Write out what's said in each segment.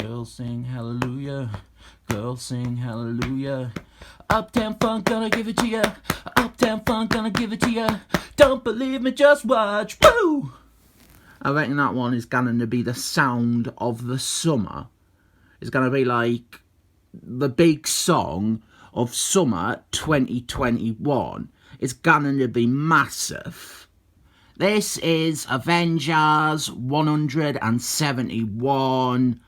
Girls sing hallelujah, girls sing hallelujah. Uptown funk, gonna give it to ya. Uptown funk, gonna give it to ya. Don't believe me, just watch. Woo! I reckon that one is going to be the sound of the summer. It's going to be like the big song of summer 2021. It's going to be massive. This is Avengers 171,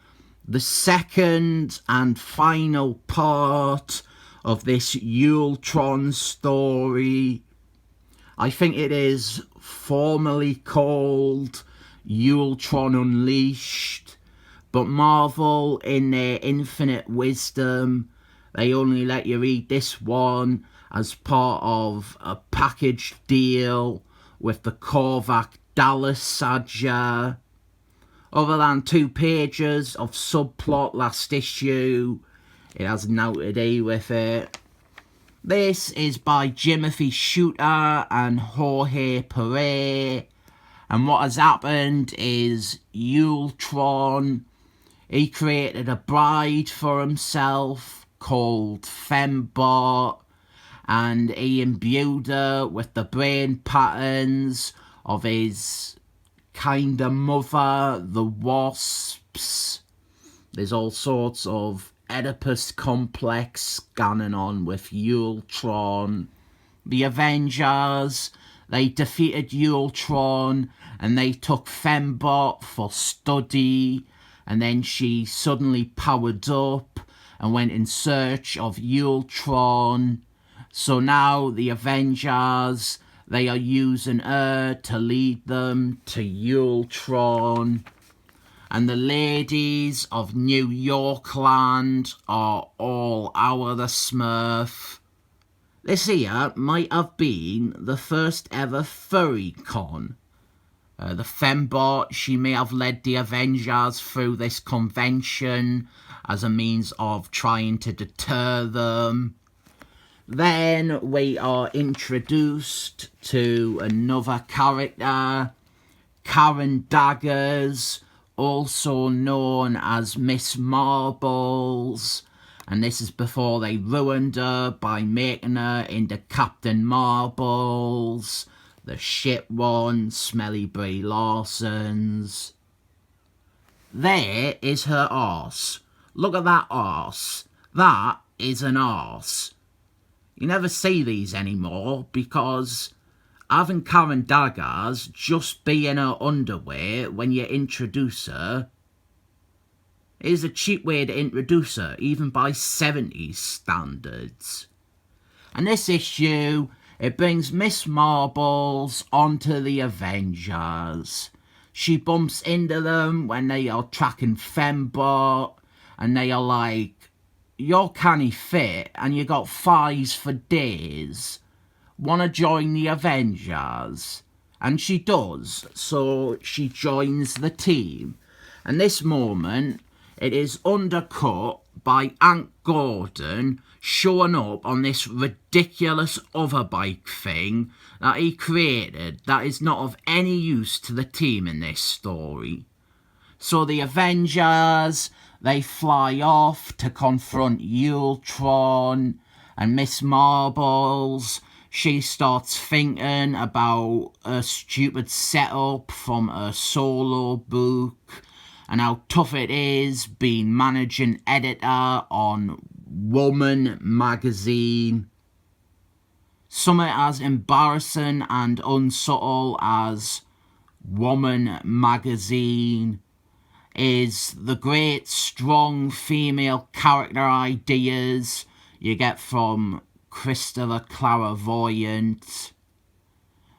the second and final part of this Ultron story. I think it is formally called Ultron Unleashed, but Marvel, in their infinite wisdom, they only let you read this one as part of a package deal with the Korvac Dallas saga. Other than 2 pages of subplot last issue, it has nothing to do with it. This is by Jimothy Shooter and Jorge Perez, and what has happened is Ultron, he created a bride for himself called Fembot, and he imbued her with the brain patterns of his kind of mother, the Wasps. There's all sorts of Oedipus complex going on with Ultron. The Avengers, they defeated Ultron and they took Fembot for study, and then she suddenly powered up and went in search of Ultron. So now the Avengers, they are using her to lead them to Ultron. And the ladies of New Yorkland are all our the Smurf. This here might have been the first ever furry con. The Fembot, she may have led the Avengers through this convention as a means of trying to deter them. Then we are introduced to another character, Karen Daggers, also known as Miss Marbles, and this is before they ruined her by making her into Captain Marbles, the shit one, Smelly Brie Larson's. There is her arse. Look at that arse. That is an arse. You never see these anymore because having Karen Daggers just be in her underwear when you introduce her is a cheap way to introduce her, even by 70s standards. And this issue, it brings Miss Marbles onto the Avengers. She bumps into them when they are tracking Fembot, and they are like, "You're canny fit and you got thighs for days. Wanna join the Avengers?" And she does, so she joins the team. And this moment, it is undercut by Hank Gordon showing up on this ridiculous hoverbike thing that he created that is not of any use to the team in this story. So the Avengers, they fly off to confront Ultron, and Miss Marbles, she starts thinking about a stupid setup from her solo book and how tough it is being managing editor on Woman magazine. Something as embarrassing and unsubtle as Woman magazine is the great strong female character ideas you get from Christopher Clairvoyant.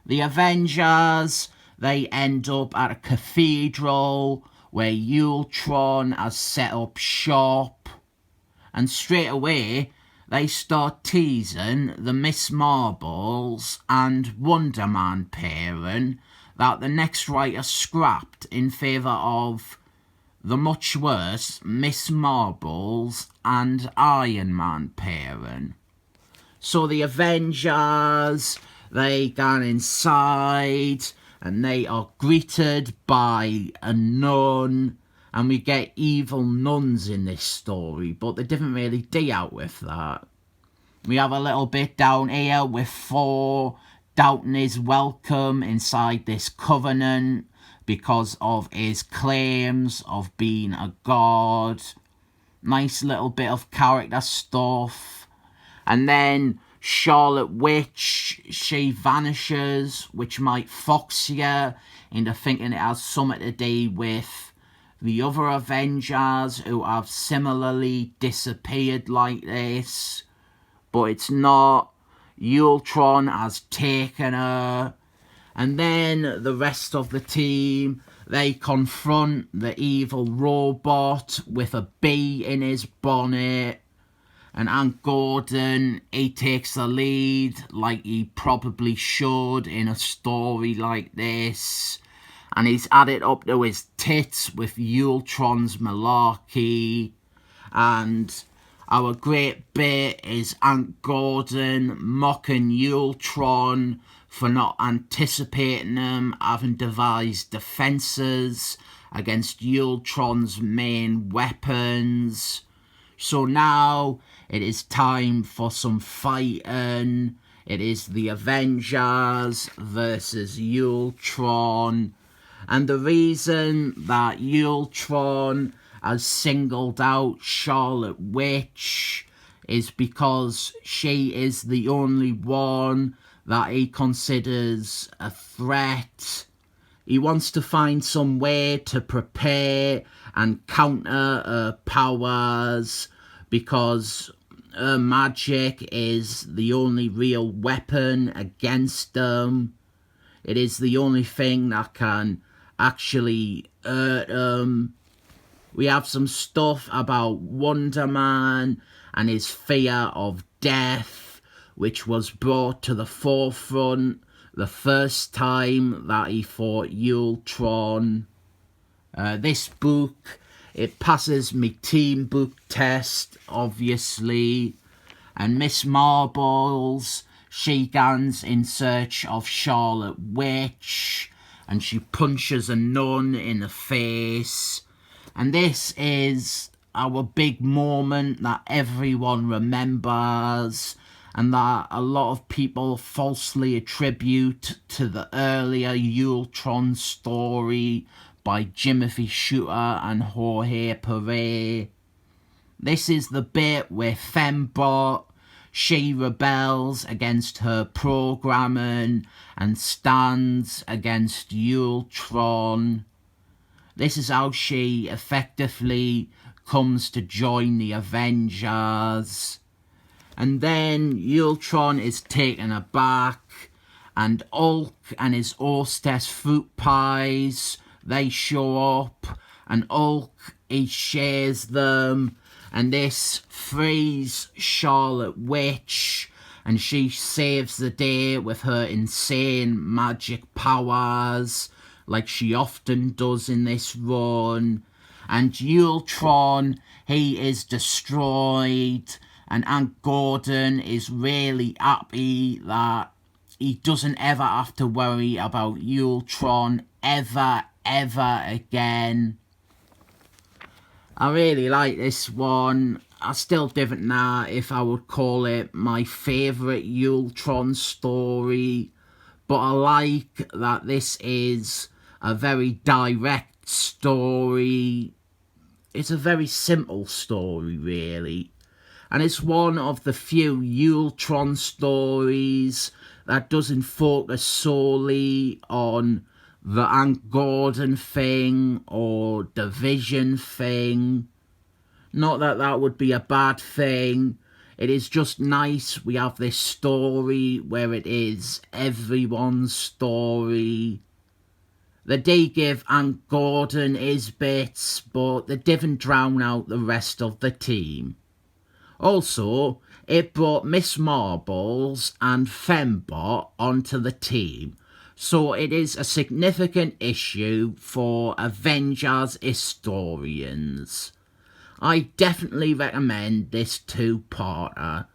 The Avengers, they end up at a cathedral where Ultron has set up shop, and straight away they start teasing the Miss Marbles and Wonder Man pairing that the next writer scrapped in favour of the much worse Miss Marbles and Iron Man pairing. So the Avengers, they go inside and they are greeted by a nun, and we get evil nuns in this story, but they didn't really deal out with that. We have a little bit down here with Thor doubting his welcome inside this covenant because of his claims of being a god. Nice little bit of character stuff. And then Charlotte Witch, she vanishes, which might fox you into thinking it has something to do with the other Avengers who have similarly disappeared like this. But it's not. Ultron has taken her. And then the rest of the team, they confront the evil robot with a bee in his bonnet. And Ant Gordon, he takes the lead like he probably should in a story like this. And he's added up to his tits with Ultron's malarkey. And our great bit is Ant Gordon mocking Ultron for not anticipating him having devised defences against Ultron's main weapons. So now it is time for some fighting. It is the Avengers versus Ultron. And the reason that Ultron has singled out Charlotte Witch is because she is the only one that he considers a threat. He wants to find some way to prepare and counter her powers because her magic is the only real weapon against them. It is the only thing that can actually hurt them. We have some stuff about Wonder Man and his fear of death, which was brought to the forefront the first time that he fought Ultron. This book, it passes me team book test, obviously. And Miss Marbles, she goes in search of Charlotte Witch, and she punches a nun in the face. And this is our big moment that everyone remembers, and that a lot of people falsely attribute to the earlier Ultron story by Timothy Shooter and Jorge Perez. This is the bit where Fembot, she rebels against her programming and stands against Ultron. This is how she effectively comes to join the Avengers. And then Ultron is taken aback, and Hulk and his hostess fruit pies, they show up, and Hulk, he shares them, and this frees Charlotte Witch, and she saves the day with her insane magic powers, like she often does in this run. And Ultron, he is destroyed, and Ant Gordon is really happy that he doesn't ever have to worry about Ultron ever again. I really like this one. I still didn't know if I would call it my favourite Ultron story, but I like that this is a very direct story. It's a very simple story, really. And it's one of the few Ultron stories that doesn't focus solely on the Ant Gordon thing or the Vision thing. Not that that would be a bad thing. It is just nice we have this story where it is everyone's story. They did give Ant Gordon his bits, but they didn't drown out the rest of the team. Also, it brought Miss Marbles and Fembot onto the team, so it is a significant issue for Avengers historians. I definitely recommend this two-parter.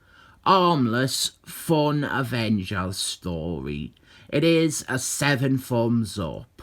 Harmless, fun Avengers story. It is a 7 thumbs up.